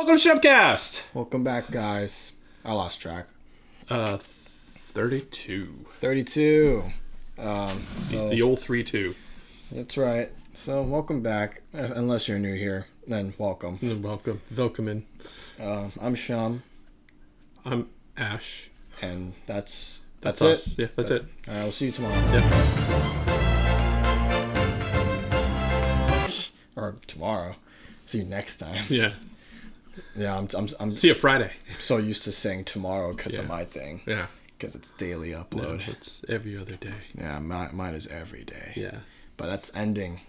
Welcome to ShumKast! Welcome back, guys. I lost track. 32. 32. The old 3-2. That's right. So, welcome back. Unless you're new here, then welcome. Welcome. Welcome in. I'm Shum. I'm Ash. And that's us. it. Yeah, that's it. All right, we'll see you tomorrow. Yeah. Or tomorrow. See you next time. Yeah. Yeah, I'm See you Friday. so used to saying tomorrow because of Yeah. my thing. Yeah. Because it's daily No, upload. it's every other day. Yeah, mine is every day. Yeah. But that's ending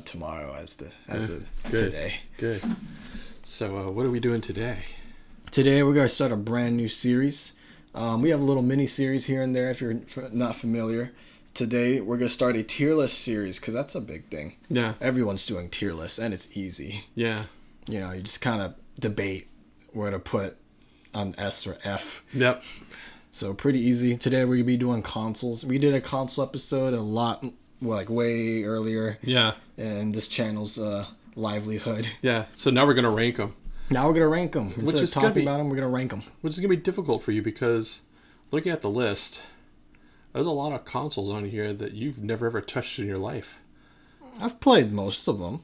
tomorrow as Good. today. Good. So, what are we doing today? Today we're going to start a brand new series. We have a little mini series here and there if you're not familiar. Today we're going to start a tier list series because that's a big thing. Yeah. Everyone's doing tier lists and it's easy. Yeah. You know, you just kind of debate where to put on S or F. Yep. So pretty easy. Today we're going to be doing consoles. We did a console episode way earlier. Yeah. In this channel's livelihood. Yeah. So now we're going to rank them. Now we're going to rank them. Instead of talking about them, we're going to rank them. Which is going to be difficult for you because looking at the list, there's a lot of consoles on here that you've never ever touched in your life. I've played most of them.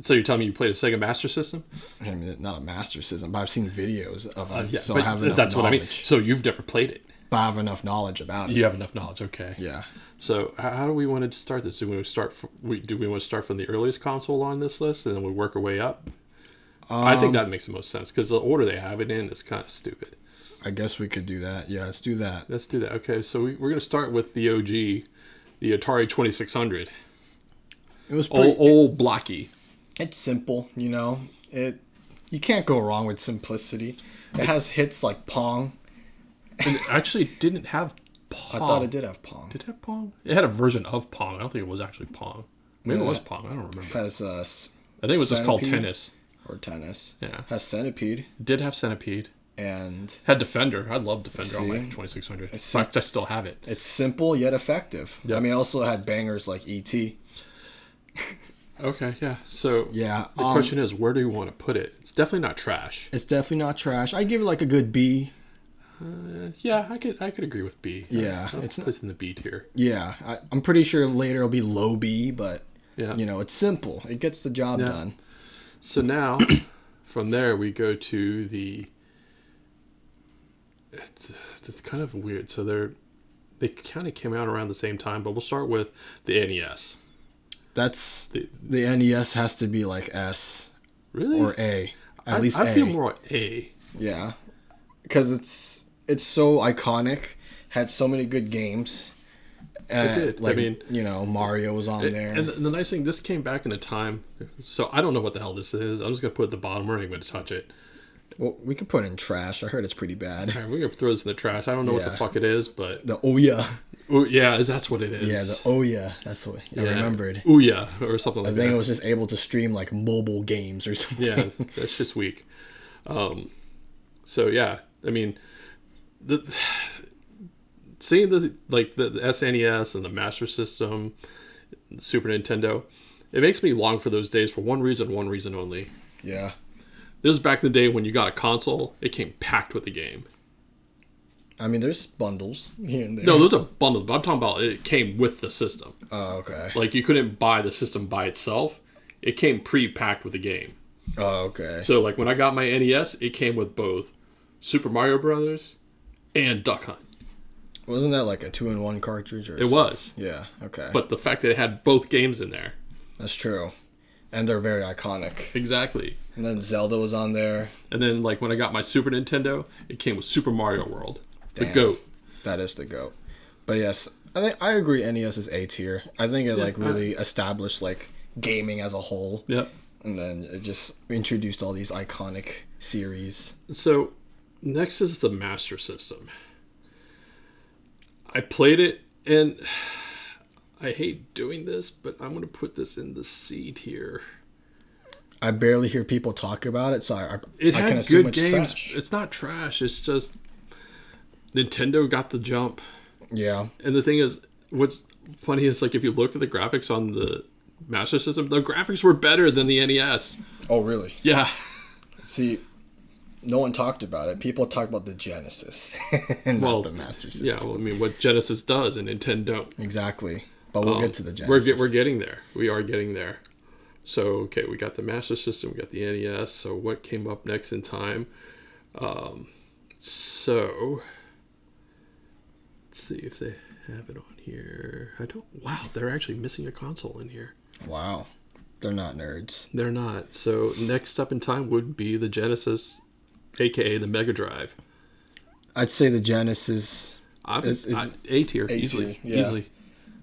So you're telling me you played a Sega Master System? I mean, not a Master System, but I've seen videos of them, Yeah, so I have enough that's knowledge. what I mean. So you've never played it. But I have enough knowledge about it. You have enough knowledge, okay. Yeah. So how do we want to start this? Do we want to start from the earliest console on this list and then we work our way up? I think that makes the most sense because the order they have it in is kind of stupid. I guess we could do that. Yeah, let's do that. Let's do that. Okay, so we're going to start with the OG, the Atari 2600. It was pretty... Old blocky. It's simple, you know. You can't go wrong with simplicity. It has hits like Pong. And it actually didn't have Pong. I thought it did have Pong. Did it have Pong? It had a version of Pong. I don't think it was actually Pong. Maybe it was Pong. I don't remember. Has I think it was just called Tennis. Or Tennis. Yeah. Has Centipede. Did have Centipede. And had Defender. I love Defender on my 2600. In fact, I still have it. It's simple yet effective. Yep. I mean, it also had bangers like E.T. Okay, yeah. So yeah, the question is, where do you want to put it? It's definitely not trash. It's definitely not trash. I give it like a good B. Yeah, I could agree with B. Yeah, it's in the B tier. Yeah, I'm pretty sure later it'll be low B, but yeah, you know, it's simple. It gets the job done. So now, from there we go to the. It's kind of weird. So they kind of came out around the same time, but we'll start with the NES. That's the NES has to be like S, really, or A. At least I A. feel more A. Yeah, because it's so iconic. Had so many good games. It did. Like, I mean, you know, Mario was on there. And the nice thing, this came back in a time. So I don't know what the hell this is. I'm just gonna put it at the bottom. We're not even gonna touch it. Well, we could put it in trash. I heard it's pretty bad. All right, we're gonna throw this in the trash. I don't know what the fuck it is, but the Ouya. Oh yeah, that's what it is. Yeah, the Ouya. That's what I remembered. Ouya or something like that. I think it was just able to stream like mobile games or something. Yeah, that's just weak. So yeah, I mean, seeing this like the SNES and the Master System, the Super Nintendo, it makes me long for those days for one reason only. Yeah. This was back in the day when you got a console, it came packed with the game. I mean, there's bundles here and there. No, those are bundles, but I'm talking about it came with the system. Oh, okay. Like, you couldn't buy the system by itself. It came pre-packed with the game. Oh, okay. So, like, when I got my NES, it came with both Super Mario Brothers and Duck Hunt. Wasn't that like a 2-in-1 cartridge? Or it was. Yeah, okay. But the fact that it had both games in there. That's true. And they're very iconic. Exactly. And then Zelda was on there. And then, like, when I got my Super Nintendo, it came with Super Mario World. Damn, the GOAT. That is the GOAT. But yes, I agree NES is A tier. I think it really established like gaming as a whole. Yep. And then it just introduced all these iconic series. So, next is the Master System. I played it, and I hate doing this, but I'm going to put this in the C tier. I barely hear people talk about it, so I had can assume good it's games. trash. It's not trash. It's just Nintendo got the jump. Yeah. And the thing is, what's funny is, like, if you look at the graphics on the Master System, the graphics were better than the NES. Oh, really? Yeah. See, no one talked about it. People talk about the Genesis, and not the Master System. Yeah, well, I mean, what Genesis does and Nintendo don't. Exactly. But we'll get to the Genesis. We're getting there. We are getting there. So, okay, we got the Master System, we got the NES. So, what came up next in time? So, let's see if they have it on here. Wow, they're actually missing a console in here. Wow. They're not nerds. They're not. So, next up in time would be the Genesis, aka the Mega Drive. I'd say the Genesis is A tier, easily. Yeah. Easily.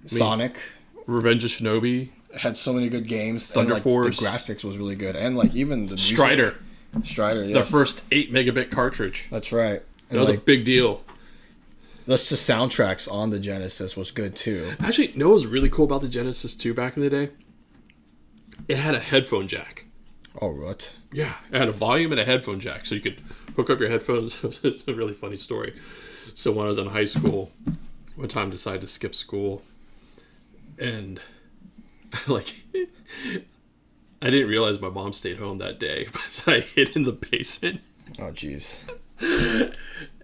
Sonic. Revenge of Shinobi. Had so many good games. Thunder and, Force. The graphics was really good. And even the music. Strider, yes. The first 8 megabit cartridge. That's right. And that was a big deal. The soundtracks on the Genesis was good too. Actually, you know what was really cool about the Genesis 2 back in the day? It had a headphone jack. Oh, what? Yeah, it had a volume and a headphone jack, so you could hook up your headphones. It's a really funny story. So when I was in high school, one time I decided to skip school, and I didn't realize my mom stayed home that day, so I hid in the basement. Oh, jeez.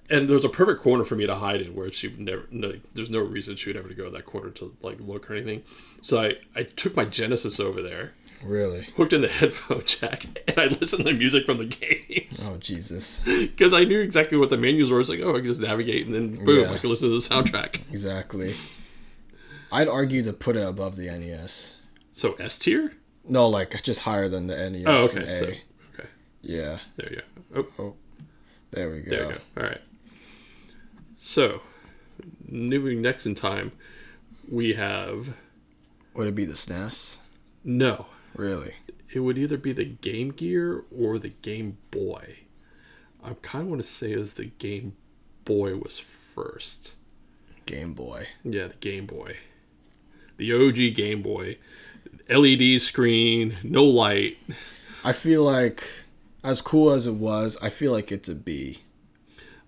And there was a perfect corner for me to hide in where she would never, there's no reason she would ever go to that corner to look or anything. So I took my Genesis over there. Really? Hooked in the headphone jack, and I listened to the music from the games. Oh, Jesus. Because I knew exactly what the menus were. It's like, I can just navigate, and then boom, I can listen to the soundtrack. Exactly. I'd argue to put it above the NES. So S tier? No, just higher than the NES. Oh, okay. Okay. Yeah. There you go. Oh. There we go. There you go. All right. So, moving next in time, we have... Would it be the SNES? No. Really? It would either be the Game Gear or the Game Boy. I kind of want to say it was the Game Boy was first. Game Boy. Yeah, the Game Boy. The OG Game Boy. LED screen, no light. I feel like, as cool as it was, I feel like it's a B.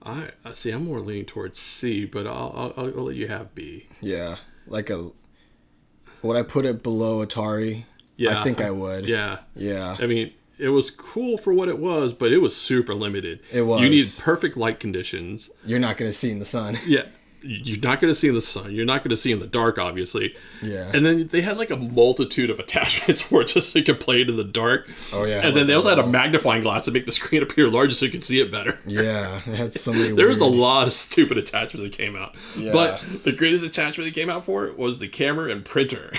I see. I'm more leaning towards C, but I'll let you have B. Yeah, would I put it below Atari? Yeah, I think I would. Yeah, yeah. I mean, it was cool for what it was, but it was super limited. It was. You needed perfect light conditions. You're not going to see in the sun. Yeah. You're not going to see in the sun. You're not going to see in the dark, obviously. Yeah. And then they had a multitude of attachments for it just so you could play it in the dark. Oh, yeah. And then they also had a magnifying glass to make the screen appear larger so you could see it better. Yeah. They had so many There was a lot of stupid attachments that came out. Yeah. But the greatest attachment that came out for it was the camera and printer.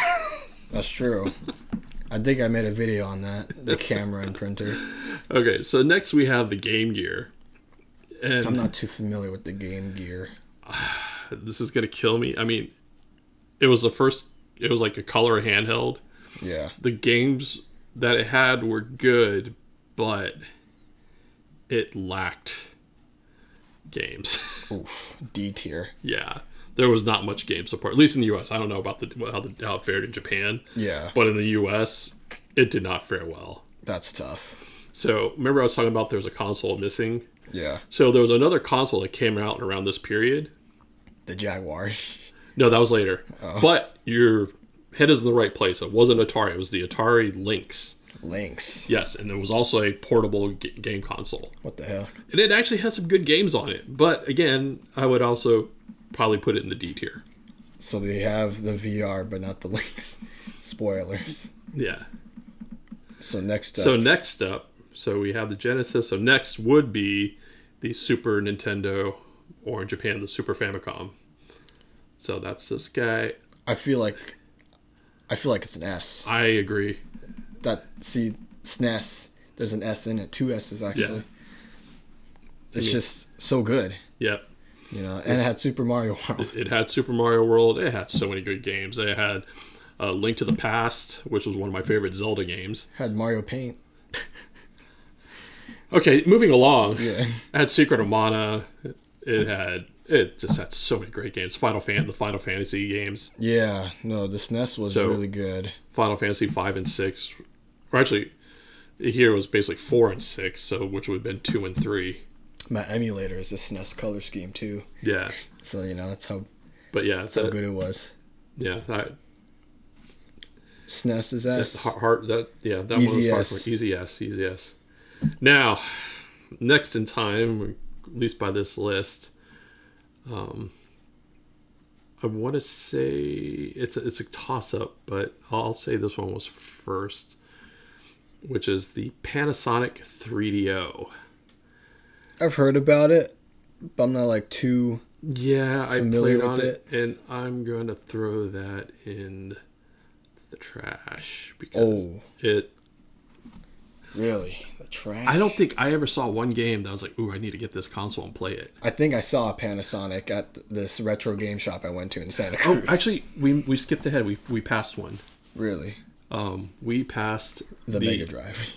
That's true. I think I made a video on that. The camera and printer. Okay, so next we have the Game Gear. And I'm not too familiar with the Game Gear. This is gonna kill me. I mean, it was like a color handheld. Yeah. The games that it had were good, but it lacked games. Oof. D tier. Yeah. There was not much game support, at least in the U.S. I don't know about how it fared in Japan. Yeah. But in the U.S., it did not fare well. That's tough. So, remember I was talking about there was a console missing? Yeah. So, there was another console that came out around this period. The Jaguar. No, that was later. Oh. But your head is in the right place. It wasn't Atari. It was the Atari Lynx. Lynx. Yes, and it was also a portable game console. What the hell? And it actually had some good games on it. But, again, I would also probably put it in the D tier. So they have the VR, but not the Lynx. Spoilers. Yeah. So next up, so we have the Genesis. So next would be the Super Nintendo, or in Japan, the Super Famicom. So that's this guy. I feel like it's an S. I agree. SNES. There's an S in it. 2 S's actually. Yeah. It's just so good. Yeah. And it had Super Mario World. It had Super Mario World. It had so many good games. It had Link to the Past, which was one of my favorite Zelda games. Had Mario Paint. Okay, moving along. Yeah. It had Secret of Mana. It just had so many great games. The Final Fantasy games. Yeah, no, the SNES was really good. Final Fantasy 5 and 6. Or actually, here it was basically 4 and 6, so which would have been 2 and 3. My emulator is a SNES color scheme too. Yeah. So that's how. But yeah, that's how good it was. Yeah. SNES is S. That one was hard for Easy S. Now, next in time, at least by this list, I want to say it's a toss-up, but I'll say this one was first, which is the Panasonic 3DO. I've heard about it, but I'm not like too I familiar played with on it. and I'm going to throw that in the trash because it. Really? The trash? I don't think I ever saw one game that was like, ooh, I need to get this console and play it. I think I saw a Panasonic at this retro game shop I went to in Santa Cruz. Oh, actually, we skipped ahead. We passed one. Really? We passed The Mega Drive.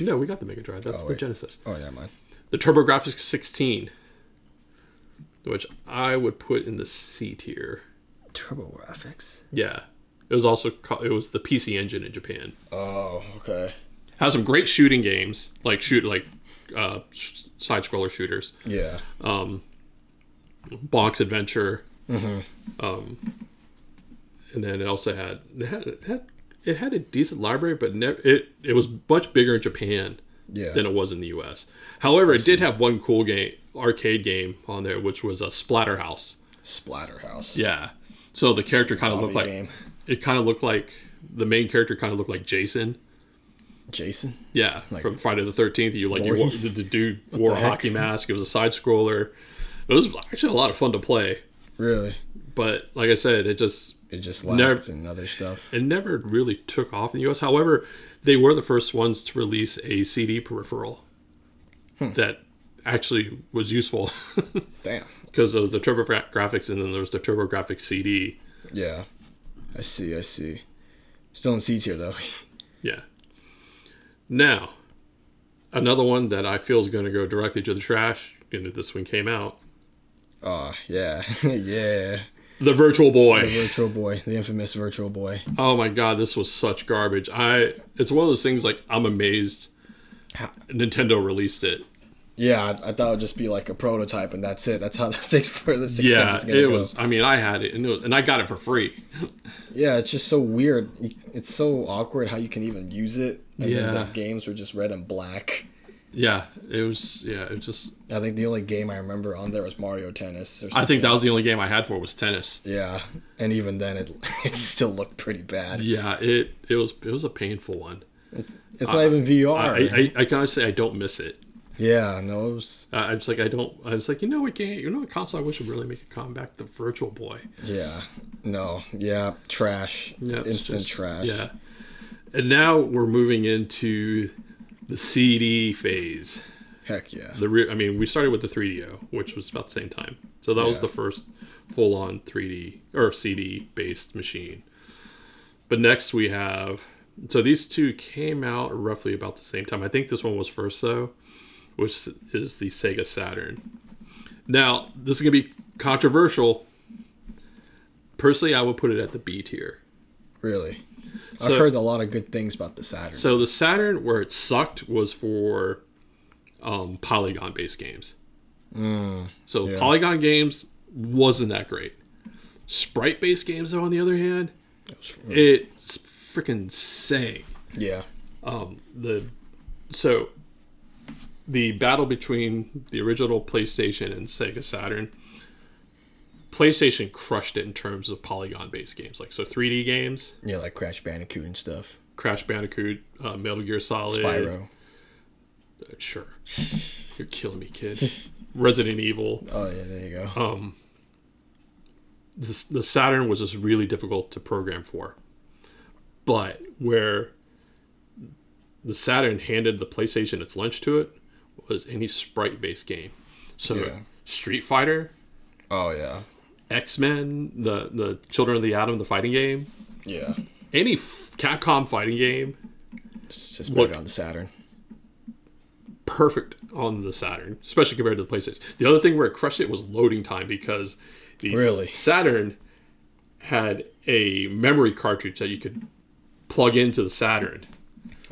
No, we got the Mega Drive. That's the Genesis. Oh, never mind. The TurboGrafx 16, which I would put in the C tier. TurboGrafx? Yeah. It was also it was the PC Engine in Japan. Oh, okay. Has some great shooting games, like side scroller shooters. Yeah. Bonk's Adventure. Mm-hmm. And then it also had a decent library, but it was much bigger in Japan than it was in the US. However, it did have one cool arcade game on there, which was a Splatterhouse. Splatterhouse. Yeah. So the character kind of looked like game. It kind of looked like the main character kind of looked like Jason. Jason? Yeah, like from Friday the 13th. The dude wore a hockey mask. It was a side scroller. It was actually a lot of fun to play. Really? But like I said, it just lacked and other stuff. It never really took off in the US. However, they were the first ones to release a CD peripheral that actually was useful. Damn. Because there was the TurboGrafx and then there was the TurboGrafx CD. Yeah. I see. Still in C tier though. Yeah. Now, another one that I feel is going to go directly to the trash, and this one came out. Oh, yeah. Yeah. The Virtual Boy. The Virtual Boy. The infamous Virtual Boy. Oh my god, this was such garbage. It's one of those things like I'm amazed Nintendo released it. Yeah, I thought it would just be like a prototype and that's it. That's how this thing's for the 6 Yeah, it was. I mean, I had it and I got it for free. Yeah, it's just so weird. It's so awkward how you can even use it. And then the games were just red and black. Yeah, it was. Yeah, it just. I think the only game I remember on there was Mario Tennis. I think that was the only game I had for was tennis. Yeah, and even then, it still looked pretty bad. Yeah, it was a painful one. It's not even VR. I can honestly say I don't miss it. Yeah, no, it was. I was like, what console I wish would really make a comeback? The Virtual Boy. Yeah, no, yeah, trash. Yeah, instant trash. Yeah, and now we're moving into the CD phase. Heck yeah. We started with the 3DO, which was about the same time. So that was the first full-on 3D or CD-based machine. But next we have... So these two came out roughly about the same time. I think this one was first, though, which is the Sega Saturn. Now, this is going to be controversial. Personally, I would put it at the B tier. Really? I've heard a lot of good things about the Saturn. So the Saturn, where it sucked, was for polygon-based games. Polygon games wasn't that great. Sprite-based games, though, on the other hand, it's freaking sang. Yeah. The battle between the original PlayStation and Sega Saturn, PlayStation crushed it in terms of polygon-based games, like 3D games. Yeah, like Crash Bandicoot and stuff. Crash Bandicoot, Metal Gear Solid, Spyro. Sure, you're killing me, kid. Resident Evil. Oh yeah, there you go. The Saturn was just really difficult to program for, but where the Saturn handed the PlayStation its lunch to it was any sprite-based game. So Street Fighter. Oh yeah. X-Men, the Children of the Atom, the fighting game. Yeah. Any Capcom fighting game. Just put it on the Saturn. Perfect on the Saturn, especially compared to the PlayStation. The other thing where it crushed it was loading time, because the Saturn had a memory cartridge that you could plug into the Saturn.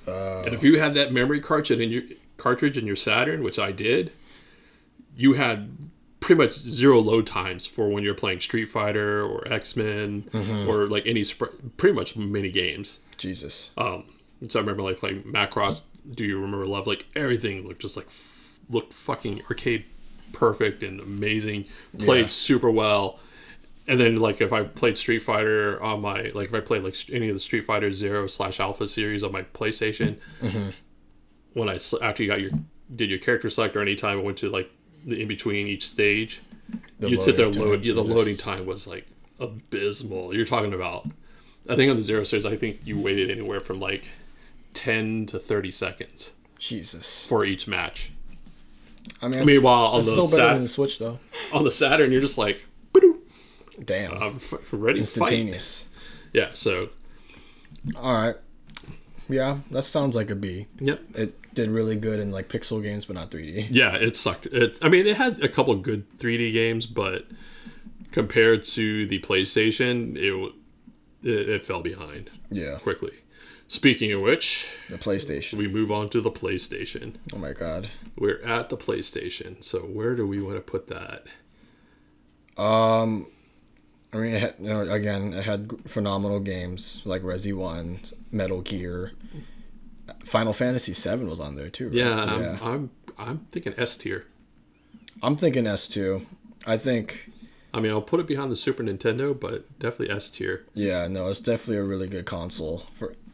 And if you had that memory cartridge in your Saturn, which I did, you had pretty much zero load times for when you're playing Street Fighter or X-Men or like any pretty much mini games. Jesus. So I remember like playing Macross. Do you remember Love? Like everything looked just like looked fucking arcade perfect and amazing, played super well. And then, like, if I played Street Fighter on my, like, if I played, like, any of the Street Fighter 0/Alpha series on my PlayStation, when after you did your character select, or any time I went to, like, the in between each stage, you'd sit there, the loading time was, like, abysmal. You're talking about, I think on the 0 series, I think you waited anywhere from, like, 10 to 30 seconds. Jesus. For each match. I mean, meanwhile, on the still better than the Switch, though. On the Saturn, you're just like, damn. I'm ready to fight. Instantaneous. Yeah, so. All right. Yeah, that sounds like a B. Yep. It did really good in, like, pixel games, but not 3D. Yeah, it sucked. I mean, it had a couple of good 3D games, but compared to the PlayStation, it fell behind. Yeah. Quickly. Speaking of which, the PlayStation. We move on to the PlayStation. Oh my god. We're at the PlayStation. So where do we want to put that? I mean, it had phenomenal games like Resi 1, Metal Gear, Final Fantasy 7 was on there too. Right? Yeah, I'm thinking S tier. I'm thinking S too. I mean, I'll put it behind the Super Nintendo, but definitely S tier. Yeah, no, it's definitely a really good console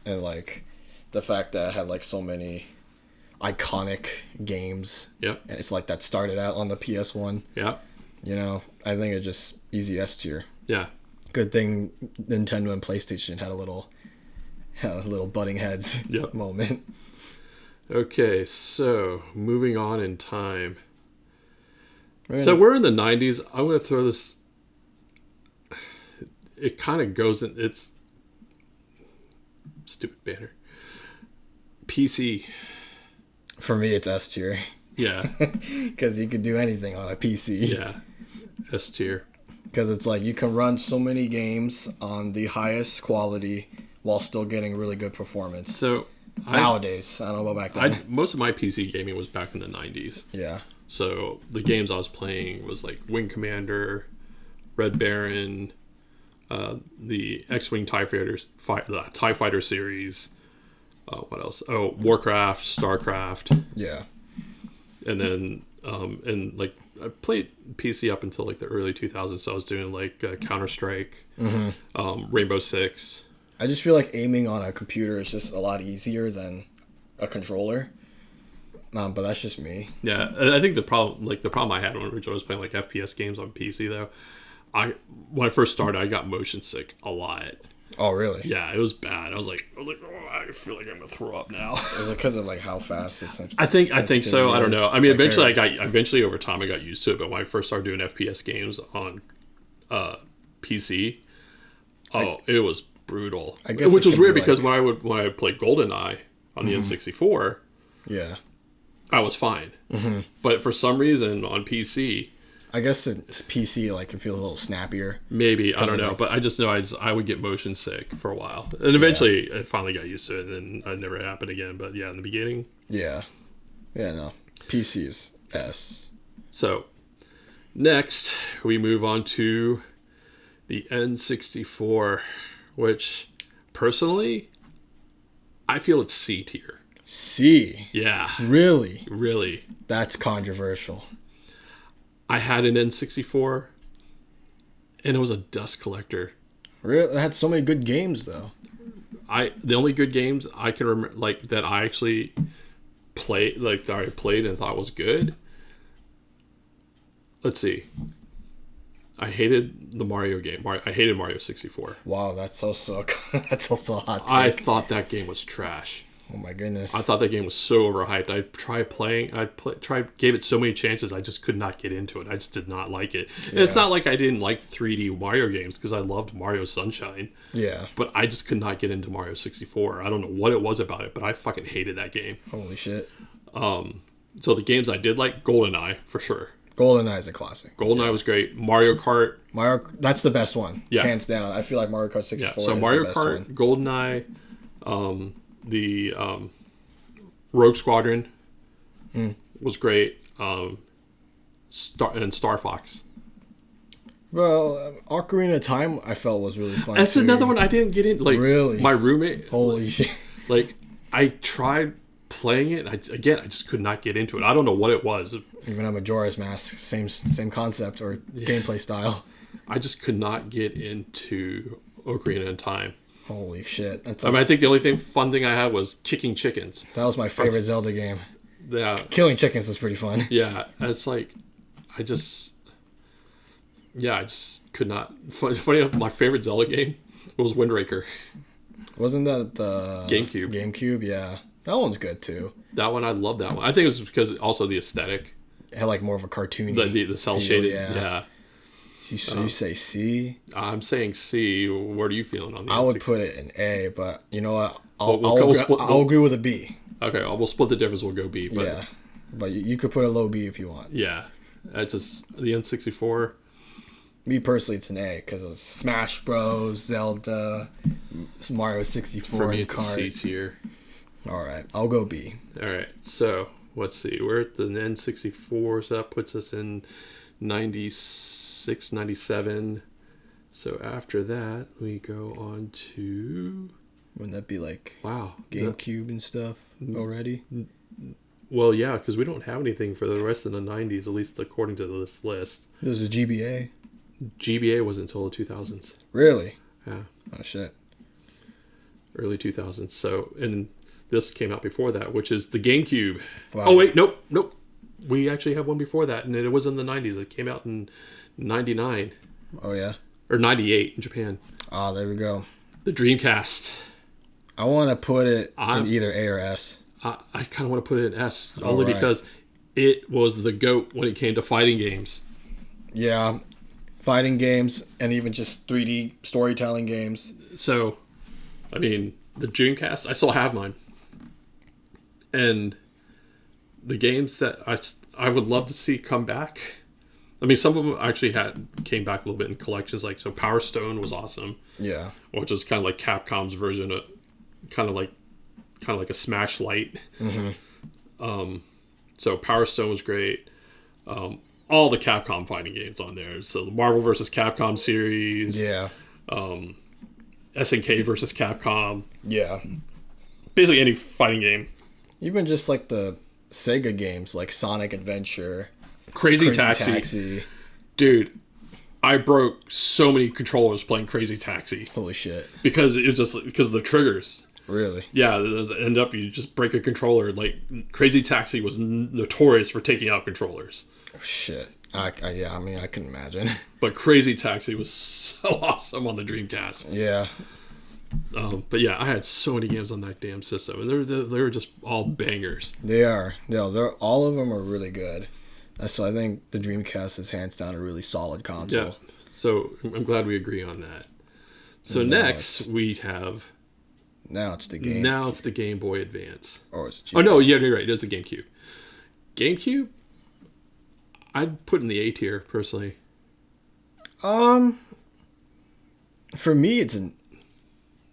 and like the fact that it had like so many iconic games. Yeah. And it's like that started out on the PS1. Yeah. You know, I think it's just easy S tier. Yeah. Good thing Nintendo and PlayStation had a little butting heads moment. Okay, so moving on in time. So we're in the 90s. I'm going to throw this. It kind of goes in. It's stupid banner. PC. For me, it's S tier. Yeah. Because you can do anything on a PC. Yeah. S tier. Because it's like you can run so many games on the highest quality while still getting really good performance. So nowadays, I don't know about back then. Most of my PC gaming was back in the 90s. Yeah. So the games I was playing was like Wing Commander, Red Baron, the X-Wing TIE Fighter series. What else? Oh, Warcraft, StarCraft. Yeah. And then, and like I played PC up until like the early 2000s. So I was doing like Counter-Strike, Rainbow Six. I just feel like aiming on a computer is just a lot easier than a controller. But that's just me. Yeah, I think the problem I had when I was playing like FPS games on PC though, when I first started, I got motion sick a lot. Oh really? Yeah, it was bad. I was like, oh, I feel like I'm gonna throw up now. Is it because of like how fast it's? I think so. I don't know. I mean, eventually over time I got used to it. But when I first started doing FPS games on PC, it was brutal. I guess which was weird because when I played GoldenEye on the N64, yeah, I was fine. Mm-hmm. But for some reason on PC, I guess it's PC, like it feels a little snappier. Maybe, I don't know, but I just know I would get motion sick for a while, and eventually I finally got used to it, and then it never happened again. But yeah, in the beginning, no, PC is S. So next we move on to the N64, which personally I feel it's C tier. C? Yeah. Really? Really. That's controversial. I had an N64, and it was a dust collector. Really? It had so many good games, though. The only good games I can remember, like that I actually played, like that I played and thought was good. Let's see. I hated the Mario game. I hated Mario 64. Wow, that's also that's also a hot take. I thought that game was trash. Oh my goodness! I thought that game was so overhyped. Gave it so many chances. I just could not get into it. I just did not like it. Yeah. And it's not like I didn't like 3D Mario games because I loved Mario Sunshine. Yeah. But I just could not get into Mario 64. I don't know what it was about it, but I fucking hated that game. Holy shit. So the games I did like, GoldenEye for sure. GoldenEye is a classic. GoldenEye was great. Mario Kart. That's the best one. Yeah. Hands down. I feel like Mario Kart 64 so is Mario the best Kart, one. GoldenEye, the Rogue Squadron was great. Star Fox. Well, Ocarina of Time I felt was really fun. That's another one I didn't get in. Like, really? My roommate. Holy shit. Like, I tried playing it, I just could not get into it. I don't know what it was. Even a Majora's Mask, same concept or gameplay style. I just could not get into Ocarina in Time. Holy shit! I think the only fun thing I had was kicking chickens. That was my favorite Zelda game. Yeah, killing chickens was pretty fun. Yeah, it's like I just could not. Funny enough, my favorite Zelda game was Wind Waker. Wasn't that the GameCube? GameCube, yeah, that one's good too. That one, I love that one. I think it was because also the aesthetic. It had like more of a cartoony, the cell shaded. Yeah. So you say C? I'm saying C. What are you feeling on the? I would put it in A, but you know what? I'll agree with a B. Okay, we'll split the difference. We'll go B. But yeah, but you could put a low B if you want. Yeah, it's just the N64. Me personally, it's an A because of Smash Bros, Zelda, Mario 64, For me, and it's Kart. a C tier. All right, I'll go B. All right, so let's see. We're at the N64, so that puts us in 96, 97. So after that, we go on to... Wouldn't that be like wow, GameCube and stuff already? Well, yeah, because we don't have anything for the rest of the 90s, at least according to this list. There's a GBA. GBA wasn't until the 2000s. Really? Yeah. Oh, shit. Early 2000s. So, and this came out before that, which is the GameCube. Wow. Oh, wait, nope. We actually have one before that, and it was in the 90s. It came out in 99. Oh, yeah? Or 98 in Japan. Oh, there we go. The Dreamcast. I want to put it in either A or S. I kind of want to put it in S, only because it was the GOAT when it came to fighting games. Yeah, fighting games and even just 3D storytelling games. So, I mean, the Dreamcast, I still have mine. And the games that I would love to see come back. I mean, some of them actually came back a little bit in collections. Like, so Power Stone was awesome. Yeah. Which was kind of like Capcom's version of kind of like a Smash Lite. Mm-hmm. So Power Stone was great. All the Capcom fighting games on there. So the Marvel vs. Capcom series. Yeah. SNK versus Capcom. Yeah. Basically any fighting game. Even just like the Sega games, like Sonic Adventure. Crazy Taxi. Dude, I broke so many controllers playing Crazy Taxi. Holy shit. Because it was just because of the triggers. Really? Yeah, end up you just break a controller. Like Crazy Taxi was notorious for taking out controllers. Oh, shit. I mean, I couldn't imagine. But Crazy Taxi was so awesome on the Dreamcast. Yeah. But yeah, I had so many games on that damn system, and they were just all bangers. They are. Yeah, all of them are really good. So I think the Dreamcast is hands down a really solid console. Yeah. So I'm glad we agree on that. So next we have. Now it's the game. Now it's the Game Boy Advance. Or it's Oh no, yeah, you're right. It is the GameCube. GameCube, I'd put in the A tier personally. For me, it's an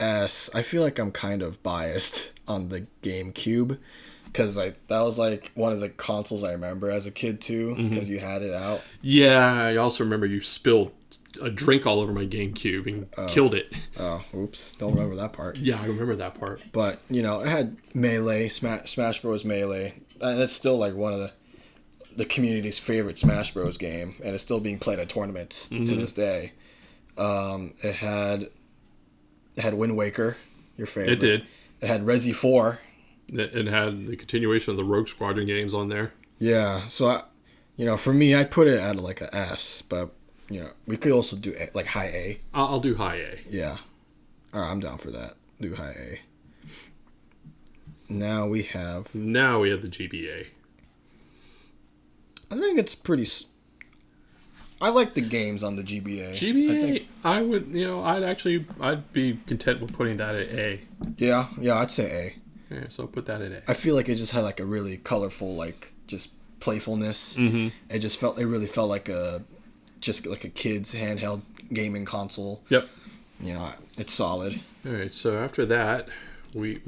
S. I feel like I'm kind of biased on the GameCube because that was like one of the consoles I remember as a kid too, because you had it out. Yeah, I also remember you spilled a drink all over my GameCube and killed it. Oh, oops! Don't remember that part. Yeah, I remember that part. But it had Melee, Smash Bros. Melee, and it's still like one of the community's favorite Smash Bros. Game, and it's still being played at tournaments to this day. It had Wind Waker, your favorite. It did. It had Resi 4. It had the continuation of the Rogue Squadron games on there. Yeah, so for me, I'd put it at like a S, but we could also do like high A. I'll do high A. Yeah, all right, I'm down for that. Do high A. Now we have the GBA. I think it's pretty. I like the games on the GBA. GBA, I would, I'd be content with putting that at A. Yeah, I'd say A. Yeah, so I'll put that at A. I feel like it just had like a really colorful, like just playfulness. Mm-hmm. It really felt like a kid's handheld gaming console. Yep. It's solid. All right, so after that, we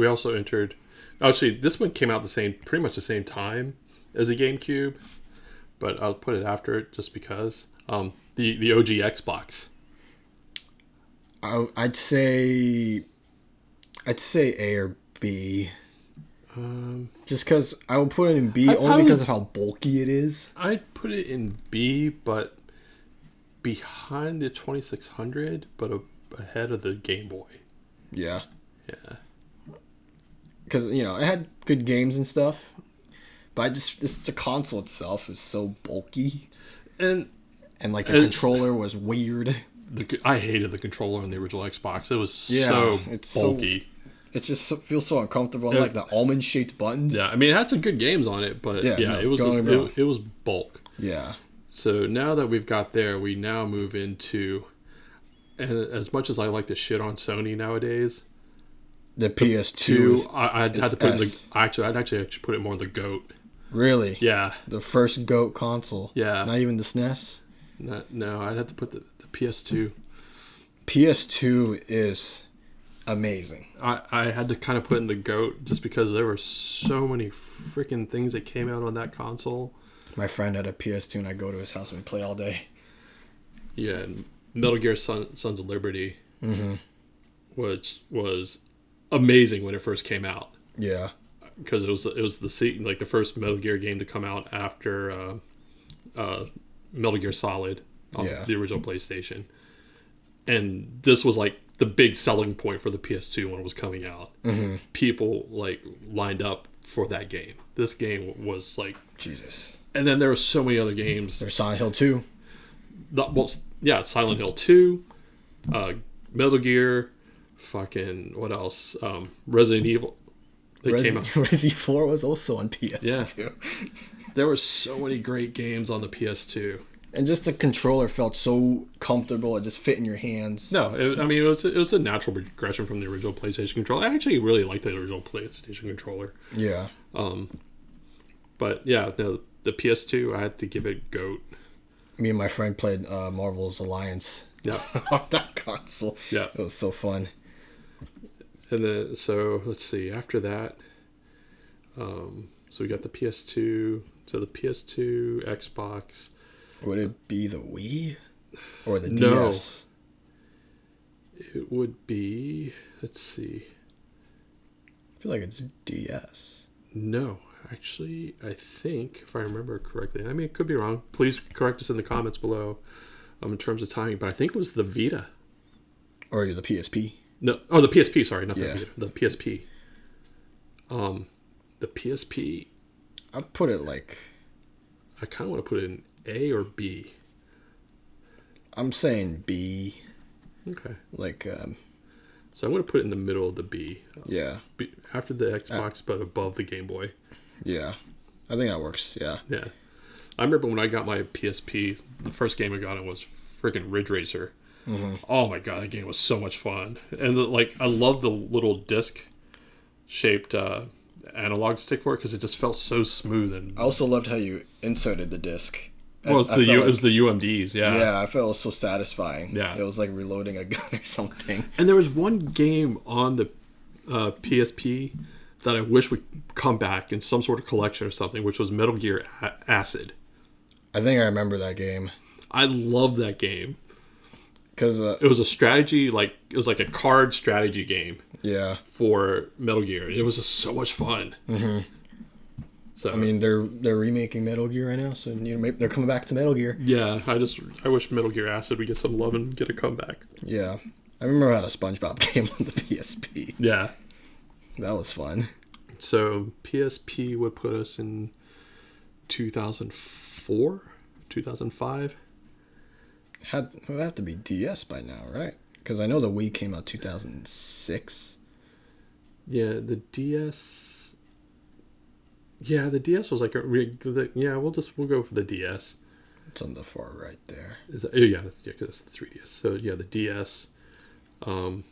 also entered. Actually, this one came out pretty much the same time as the GameCube, but I'll put it after it just because. The OG Xbox. I'd say A or B. Just because I will put it in B only because of how bulky it is. I'd put it in B, but behind the 2600, but ahead of the Game Boy. Yeah. Yeah. Because, it had good games and stuff. But the console itself is so bulky. And the controller was weird. I hated the controller on the original Xbox. It was so bulky. It just feels so uncomfortable. Like the almond-shaped buttons. Yeah, I mean, it had some good games on it, but it was bulk. Yeah. So now that we've got there, we now move into, and as much as I like to shit on Sony nowadays, the PS2. I'd have to put I'd actually put it more in the GOAT. Really? Yeah. The first GOAT console. Yeah. Not even the SNES. No, I'd have to put the PS2. PS2 is amazing. I had to kind of put in the GOAT just because there were so many freaking things that came out on that console. My friend had a PS2 and I go to his house and we play all day. Yeah, and Metal Gear Sons of Liberty, which was amazing when it first came out. Yeah, because it was the first Metal Gear game to come out after Metal Gear Solid on the original PlayStation, and this was like the big selling point for the PS2 when it was coming out. People like lined up for that game. This game was like Jesus. And then there were so many other games. There's Silent Hill 2. Silent Hill 2, Metal Gear, fucking what else? Resident Evil. Resident 4 was also on PS2. Yeah. There were so many great games on the PS2. And just the controller felt so comfortable. It just fit in your hands. No, it was a natural progression from the original PlayStation controller. I actually really liked the original PlayStation controller. Yeah. But yeah, no, the PS2, I had to give it GOAT. Me and my friend played Marvel's Alliance on that console. Yeah. It was so fun. And then, so let's see, after that, so we got the PS2, so the PS2, Xbox. Would it be the Wii or the DS? No. It would be, let's see. I feel like it's DS. No, actually, I think, if I remember correctly, I mean, it could be wrong. Please correct us in the comments below in terms of timing, but I think it was the Vita. Or the PSP. No, the PSP, sorry, not the Vita. The PSP. The PSP. I'd put it like... I kind of want to put it in A or B. I'm saying B. Okay. Like... So I'm going to put it in the middle of the B. Yeah. After the Xbox, but above the Game Boy. Yeah. I think that works, yeah. Yeah. I remember when I got my PSP, the first game I got it was freaking Ridge Racer. Oh my god, that game was so much fun. And I love the little disc shaped analog stick for it because it just felt so smooth. And I also loved how you inserted the disc. Well, it was the UMDs, yeah. Yeah, I felt it was so satisfying. Yeah. It was like reloading a gun or something. And there was one game on the PSP that I wish would come back in some sort of collection or something, which was Metal Gear Acid. I think I remember that game. I love that game. Because it was a strategy, it was like a card strategy game. Yeah. For Metal Gear. It was just so much fun. So I mean, they're remaking Metal Gear right now, so maybe they're coming back to Metal Gear. Yeah, I wish Metal Gear Acid would get some love and get a comeback. Yeah. I remember I had a SpongeBob game on the PSP. Yeah. That was fun. So PSP would put us in 2004, 2005. It would have to be DS by now, right? Because I know the Wii came out 2006. Yeah, the DS. Yeah, the DS was like we'll go for the DS. It's on the far right there. Because it's the 3DS. So yeah, the DS.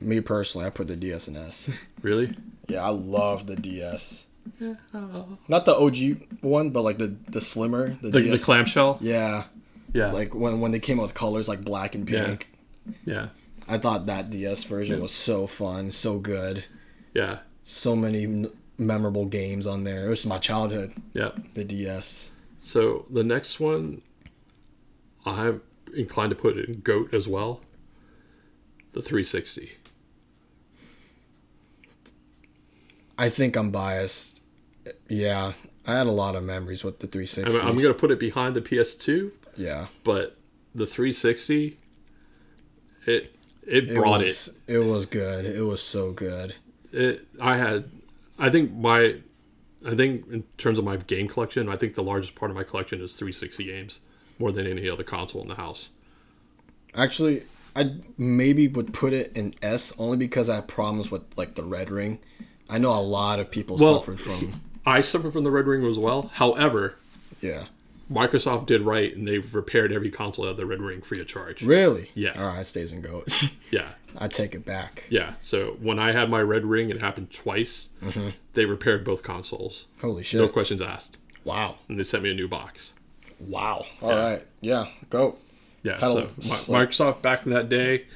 Me personally, I put the DS and S. Really? Yeah, I love the DS. Yeah. Not the OG one, but like the slimmer, the DS. The clamshell. Yeah. Yeah. Like when they came out with colors like black and pink. Yeah. I thought that DS version was so fun, so good. Yeah. So many memorable games on there. It was my childhood. Yeah. The DS. So the next one, I'm inclined to put it in GOAT as well. The 360. I think I'm biased. Yeah, I had a lot of memories with the 360. I'm going to put it behind the PS2. Yeah. But the 360, it brought it. It was good. It was so good. I think in terms of my game collection, I think the largest part of my collection is 360 games, more than any other console in the house. Actually, I maybe would put it in S only because I have problems with like the red ring. I know a lot of people suffered from. I suffered from the red ring as well. However, yeah, Microsoft did right, and they've repaired every console that had the red ring free of charge. Really? Yeah. All right, stays and goes. Yeah. I take it back. Yeah. So when I had my red ring, it happened twice. Mm-hmm. They repaired both consoles. Holy shit! No questions asked. Wow. And they sent me a new box. Wow. All right. Yeah. Go. Yeah. So Microsoft back in that day,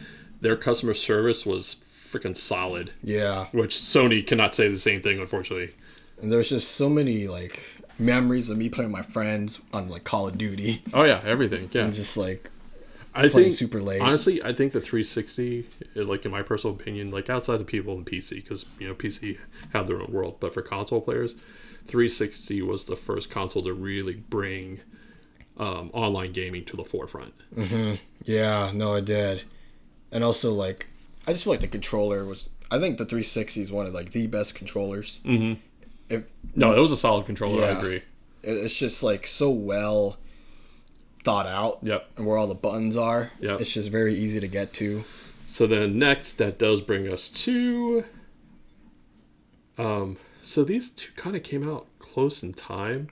their customer service was freaking solid. Yeah. Which Sony cannot say the same thing, unfortunately. And there's just so many like memories of me playing with my friends on like Call of Duty. Oh yeah, everything. Yeah. And just like I think super late. Honestly, I think the 360, like in my personal opinion, like outside the people in PC, because PC had their own world, but for console players, 360 was the first console to really bring online gaming to the forefront. Mm-hmm. Yeah, no, it did. And also, like, I just feel like the controller was. I think the 360 is one of like the best controllers. Mm-hmm. No, it was a solid controller. Yeah, I agree. It's just like so well thought out. Yep. And where all the buttons are. Yep. It's just very easy to get to. So then next, that does bring us to. So these two kind of came out close in time.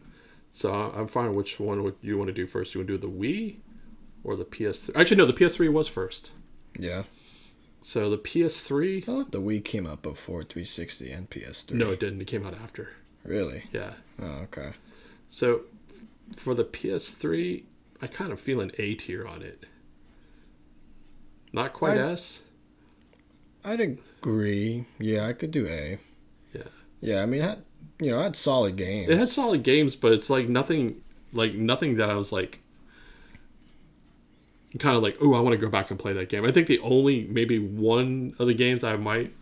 So I'm finding which one would you want to do first. You want to do the Wii or the PS3? Actually, no, the PS3 was first. Yeah. So the PS3. I thought the Wii came out before 360 and PS3. No, it didn't. It came out after. Really? Yeah. Oh, okay. So for the PS3, I kind of feel an A tier on it. Not quite S. I'd agree. Yeah, I could do A. Yeah. Yeah, I mean, it had solid games. It had solid games, but it's like nothing that I was like, kind of like, oh, I want to go back and play that game. I think the only, maybe one of the games I might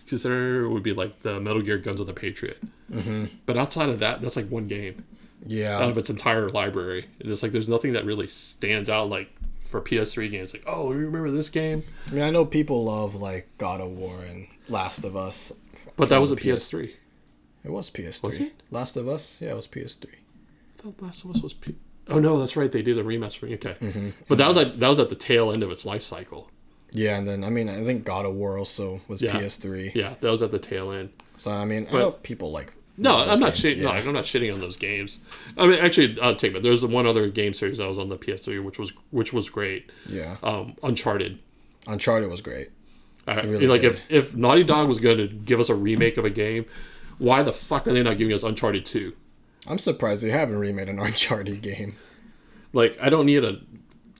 consider would be like the Metal Gear Guns of the Patriot. Mm-hmm. But outside of that, that's like one game. Yeah. Out of its entire library. And it's like, there's nothing that really stands out like for PS3 games. Like, oh, you remember this game? I mean, I know people love like God of War and Last of Us. But that was a PS3. It was PS3. Was it? Last of Us? Yeah, it was PS3. I thought Last of Us was Oh no, that's right. They did a remaster. Okay, mm-hmm. But that was at the tail end of its life cycle. Yeah, and then I mean I think God of War also was PS3. Yeah, that was at the tail end. So I mean, I know people like. No, I'm not shitting. Yeah. No, I'm not shitting on those games. I mean, actually, I'll take it. There's one other game series that was on the PS3, which was great. Yeah. Uncharted. Uncharted was great. Really like did. if Naughty Dog was going to give us a remake of a game, why the fuck are they not giving us Uncharted 2? I'm surprised they haven't remade an Uncharted game. Like, I don't need a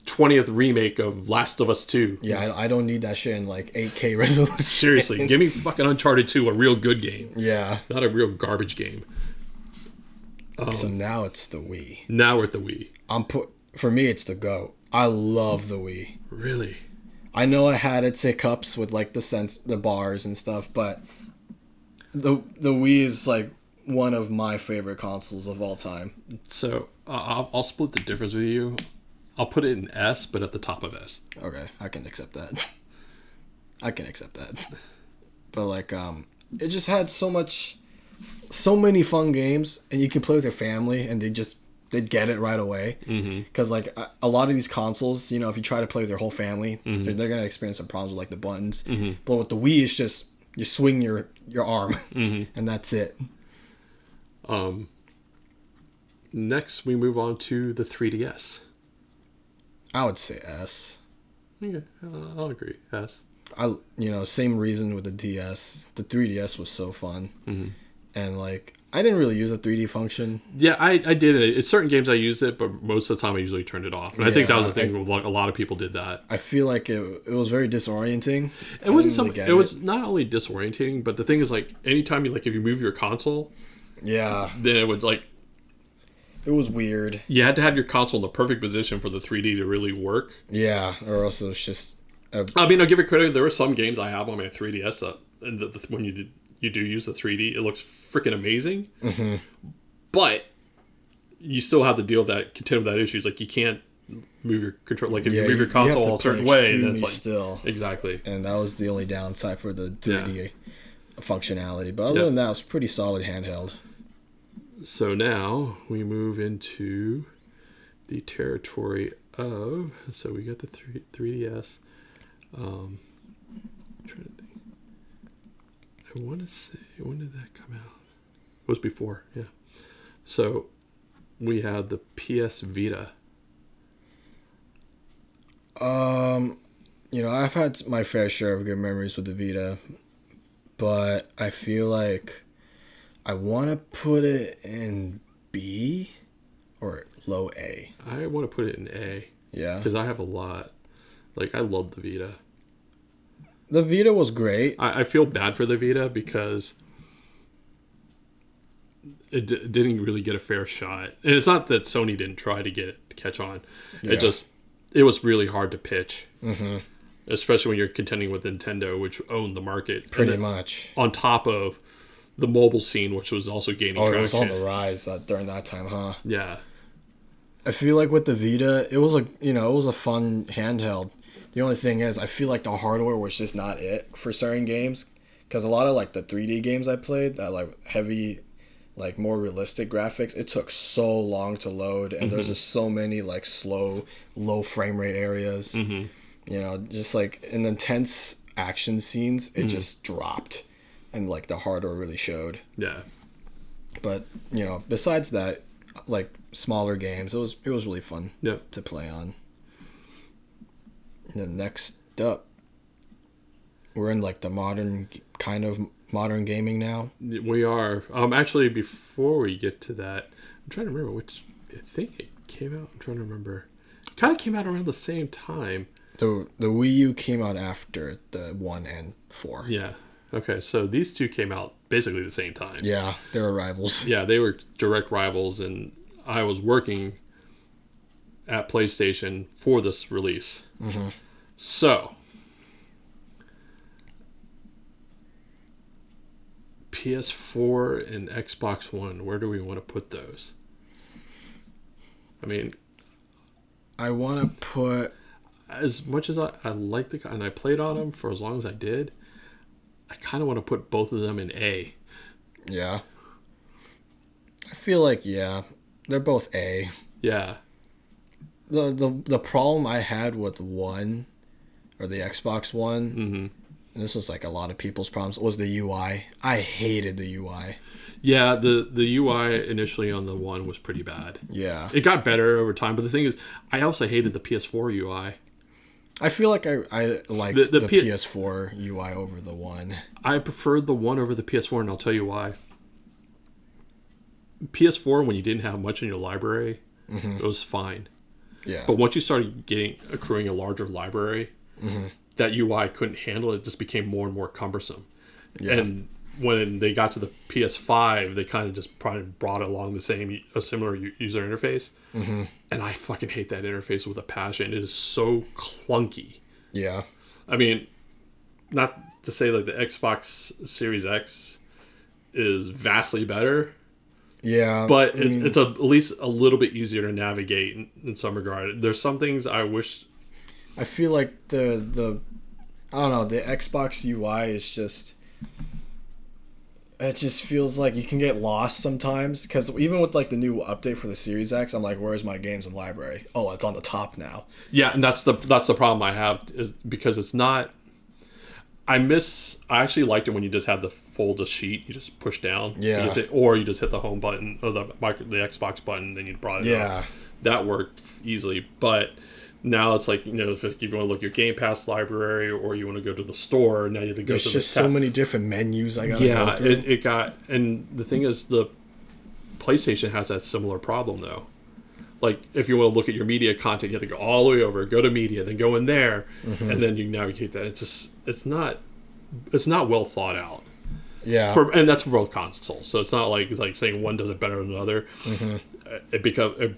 20th remake of Last of Us 2. Yeah, I don't need that shit in like 8K resolution. Seriously, give me fucking Uncharted 2, a real good game. Yeah. Not a real garbage game. So now it's the Wii. Now we're at the Wii. For me, it's the GOAT. I love the Wii. Really? I know I had its hiccups with like the bars and stuff, but the Wii is like one of my favorite consoles of all time. So I'll split the difference with you. I'll put it in S, but at the top of S. Okay, I can accept that. But like, it just had so many fun games, and you could play with your family, and they'd get it right away. Because like a lot of these consoles, if you try to play with your whole family, they're gonna experience some problems with like the buttons. But with the Wii, it's just you swing your arm, and that's it. Next, we move on to the 3DS. I would say S. Okay, I'll agree. S. Same reason with the DS. The 3DS was so fun, and like I didn't really use the 3D function. Yeah, I did it. It's certain games I used it, but most of the time I usually turned it off. And I think that was the thing. A lot of people did that. I feel like it was very disorienting. It wasn't something. It was not only disorienting, but the thing is like anytime if you move your console, then it would like. It was weird. You had to have your console in the perfect position for the 3D to really work. Yeah, or else it was just. I mean, I'll give it credit. There were some games I have on my 3DS when you do use the 3D, it looks freaking amazing. Mm-hmm. But you still have to deal with that, contend with that issue. It's like you can't move your control, like if you move your console a certain way, then it's like still exactly. And that was the only downside for the 3D functionality. But other than that, it's pretty solid handheld. So now we move into the territory of. So we got the 3DS. I'm trying to think. I want to say, when did that come out? It was before, yeah. So we had the PS Vita. I've had my fair share of good memories with the Vita, but I feel like I want to put it in B or low A. I want to put it in A. Yeah. Because I have a lot. Like, I love the Vita. The Vita was great. I feel bad for the Vita because it didn't really get a fair shot. And it's not that Sony didn't try to get it to catch on. Yeah. It was really hard to pitch. Mm-hmm. Especially when you're contending with Nintendo, which owned the market. Pretty much. On top of the mobile scene, which was also gaining traction. It was on the rise during that time, huh? Yeah. I feel like with the Vita, it was a fun handheld. The only thing is, I feel like the hardware was just not it for certain games. Because a lot of like the 3D games I played, that like heavy, like more realistic graphics, it took so long to load, and there's just so many like slow, low frame rate areas. Mm-hmm. Just like in intense action scenes, it just dropped, and like the hardware really showed. Yeah. But besides that, like smaller games, it was really fun to play on. And then next up, we're in like the modern gaming now. We are. Actually, before we get to that, I'm trying to remember which. I think it came out. I'm trying to remember. It kind of came out around the same time. The Wii U came out after the 1 and 4. Yeah. Okay, so these two came out basically the same time. Yeah, they were rivals. Yeah, they were direct rivals, and I was working at PlayStation for this release. Mm-hmm. So, PS4 and Xbox One, where do we want to put those? I mean, I want to put... As much as I like and I played on them for as long as I did, I kind of want to put both of them in A. Yeah. I feel like, they're both A. Yeah. The problem I had with One, or the Xbox One, and this was like a lot of people's problems, was the UI. I hated the UI. Yeah, the UI initially on the One was pretty bad. Yeah. It got better over time, but the thing is, I also hated the PS4 UI. I feel like I liked the PS4 UI over the One. I preferred the One over the PS4, and I'll tell you why. PS4, when you didn't have much in your library, it was fine. Yeah. But once you started accruing a larger library, that UI couldn't handle it. It just became more and more cumbersome. Yeah. And when they got to the PS5, they kind of just probably brought along a similar user interface. Mm-hmm. And I fucking hate that interface with a passion. It is so clunky. Yeah. I mean, not to say like the Xbox Series X is vastly better. Yeah. But it's at least a little bit easier to navigate in some regard. There's some things I wish... I feel like the I don't know, the Xbox UI is just... It just feels like you can get lost sometimes, because even with like the new update for the Series X, I'm like, where's my games in library? Oh, it's on the top now. Yeah, and that's the problem I have, is because it's not... I actually liked it when you just had the fold a sheet, you just push down. Yeah. Or you just hit the home button, or the Xbox button, then you brought it up. That worked easily, but... Now it's like, if you want to look at your Game Pass library, or you want to go to the store, now you have to go to the There's just so many different menus I gotta go through. And the thing is, the PlayStation has that similar problem though. Like, if you want to look at your media content, you have to go all the way over, go to media, then go in there, and then you navigate that. It's not well thought out. Yeah. And that's for both consoles. So it's not like saying one does it better than the other. It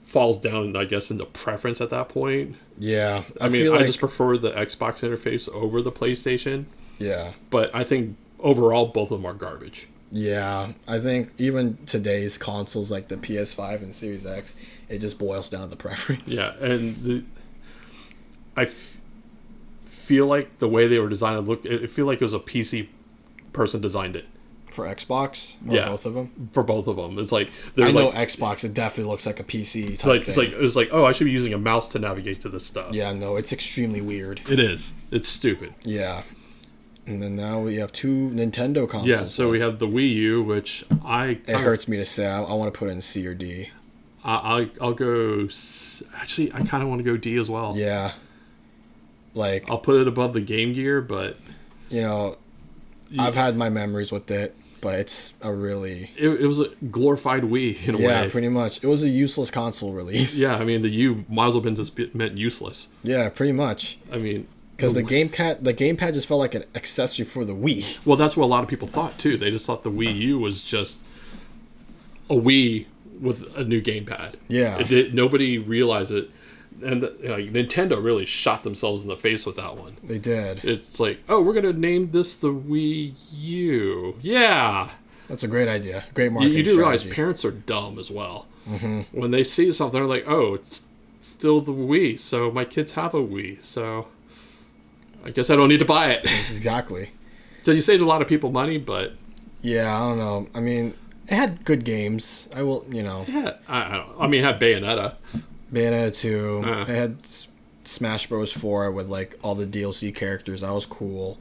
falls down, I guess, into preference at that point. Yeah. I mean, I just prefer the Xbox interface over the PlayStation. Yeah. But I think overall, both of them are garbage. Yeah, I think even today's consoles like the PS5 and Series X, it just boils down to preference. Yeah, and I feel like the way they were designed, I feel like it was a PC person designed it. For Xbox? Or both of them? For both of them. It's like... I know Xbox, it definitely looks like a PC type thing. It's like, oh, I should be using a mouse to navigate to this stuff. Yeah, no, it's extremely weird. It is. It's stupid. Yeah. And then now we have 2 Nintendo consoles. Yeah, so we have the Wii U, which it hurts me to say. I want to put it in C or D. I'll go... Actually, I kind of want to go D as well. Yeah. Like... I'll put it above the Game Gear, but... You know, I've had my memories with it, but it's a really... It was a glorified Wii, in a way. Yeah, pretty much. It was a useless console release. Yeah, I mean, the U might as well have been just meant useless. Yeah, pretty much. I mean... Because the gamepad just felt like an accessory for the Wii. Well, that's what a lot of people thought, too. They just thought the Wii U was just a Wii with a new gamepad. Yeah. Nobody realized it. And Nintendo really shot themselves in the face with that one. They did. It's like, oh, we're going to name this the Wii U. Yeah. That's a great idea. Great marketing You do strategy. realize parents are dumb as well. Mm-hmm. When they see something, they're like, oh, it's still the Wii, so my kids have a Wii, so... I guess I don't need to buy it. Exactly. So you saved a lot of people money, but... Yeah, I don't know. I mean, it had good games. I will, you know... Yeah, I don't know. I mean, it had Bayonetta. Bayonetta 2. It had Smash Bros. 4 with, like, all the DLC characters. That was cool.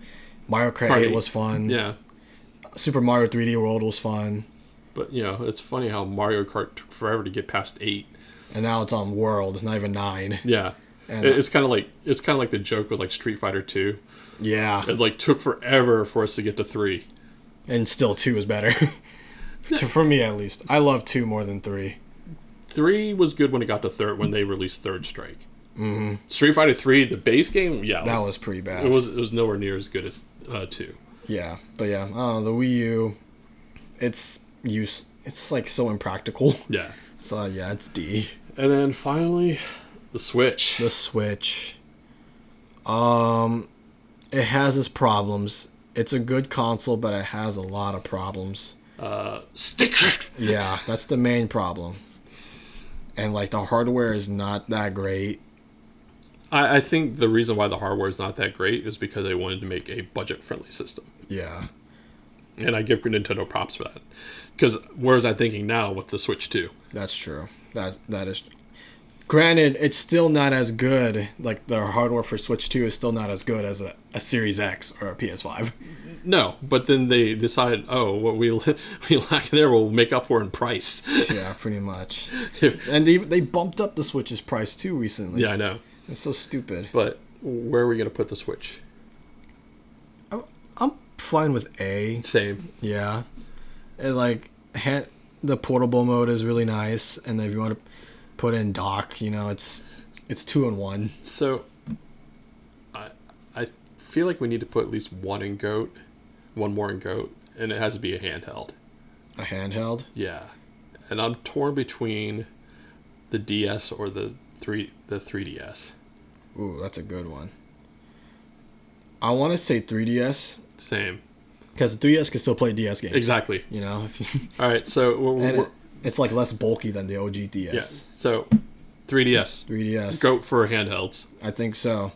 Mario Kart 8 was fun. Yeah. Super Mario 3D World was fun. But, you know, it's funny how Mario Kart took forever to get past 8. And now it's on World, not even 9. Yeah. And it's kind of like the joke with like Street Fighter 2. Yeah. It like took forever for us to get to 3. And still 2 is better. For me at least. I love 2 more than 3. 3 was good when it got to when they released Third Strike. Mm-hmm. Street Fighter 3, the base game, that was pretty bad. It was nowhere near as good as 2. Yeah, but yeah, I don't know, the Wii U, it's like so impractical. Yeah. So yeah, it's D. And then finally, the Switch. The Switch. It has its problems. It's a good console, but it has a lot of problems. Stick shift. Yeah, that's the main problem. And like the hardware is not that great. I think the reason why the hardware is not that great is because they wanted to make a budget-friendly system. Yeah. And I give Nintendo props for that. Because where was I thinking now with the Switch 2? That's true. That is... Granted, it's still not as good. Like, the hardware for Switch 2 is still not as good as a Series X or a PS5. No, but then they decided, oh, what we lack there, we'll make up for in price. Yeah, pretty much. And they bumped up the Switch's price, too, recently. Yeah, I know. It's so stupid. But where are we going to put the Switch? I'm fine with A. Same. Yeah. And, like, the portable mode is really nice. And if you want to put in dock, you know, it's 2-in-1. So, I feel like we need to put at least one more in GOAT, and it has to be a handheld. A handheld? Yeah. And I'm torn between the DS or the 3DS. Ooh, that's a good one. I want to say 3DS. Same. Because the 3DS can still play DS games. Exactly. You know? All right, so... it's like less bulky than the OG DS. Yeah, so 3DS. 3DS. GOAT for handhelds. I think so.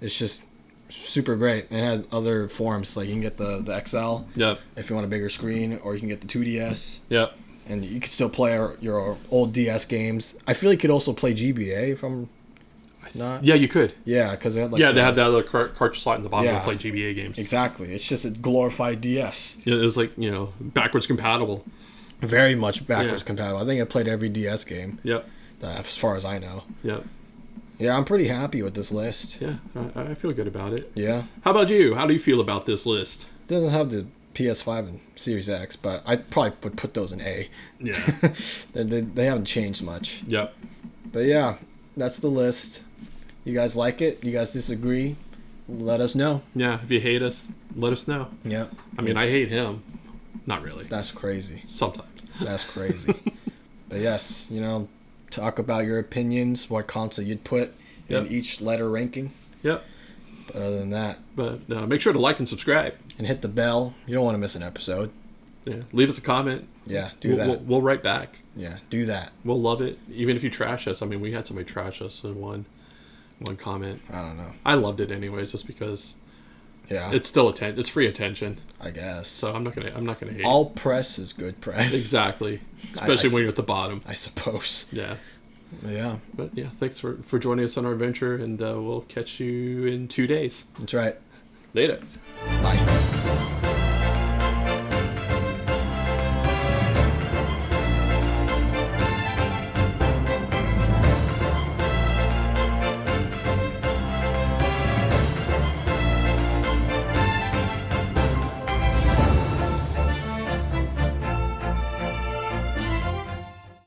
It's just super great. It had other forms. Like, you can get the XL. Yep. If you want a bigger screen, or you can get the 2DS. Yep. And you could still play your old DS games. I feel you could also play GBA if I'm not. Yeah, you could. Yeah, because they had like... Yeah, they had that other cartridge slot in the bottom to play GBA games. Exactly. It's just a glorified DS. Yeah, it was like, you know, backwards compatible. Very much backwards compatible. I think I played every DS game. Yep. As far as I know. Yep. Yeah, I'm pretty happy with this list. Yeah, I feel good about it. Yeah. How about you? How do you feel about this list? It doesn't have the PS5 and Series X, but I probably would put those in A. Yeah. they haven't changed much. Yep. But yeah, that's the list. You guys like it? You guys disagree? Let us know. Yeah, if you hate us, let us know. Yeah. I mean, I hate him. Not really. That's crazy. Sometimes. That's crazy. But yes, you know, talk about your opinions, what console you'd put in each letter ranking. Yep. But other than that. But make sure to like and subscribe. And hit the bell. You don't want to miss an episode. Yeah. Leave us a comment. Yeah, do that. We'll write back. Yeah, do that. We'll love it. Even if you trash us. I mean, we had somebody trash us in one comment. I don't know. I loved it anyways, just because. Yeah. It's still it's free attention. I guess. So I'm not gonna hate. All press is good press. Exactly. Especially when you're at the bottom. I suppose. Yeah. Yeah. But yeah, thanks for joining us on our adventure, and we'll catch you in 2 days. That's right. Later. Bye.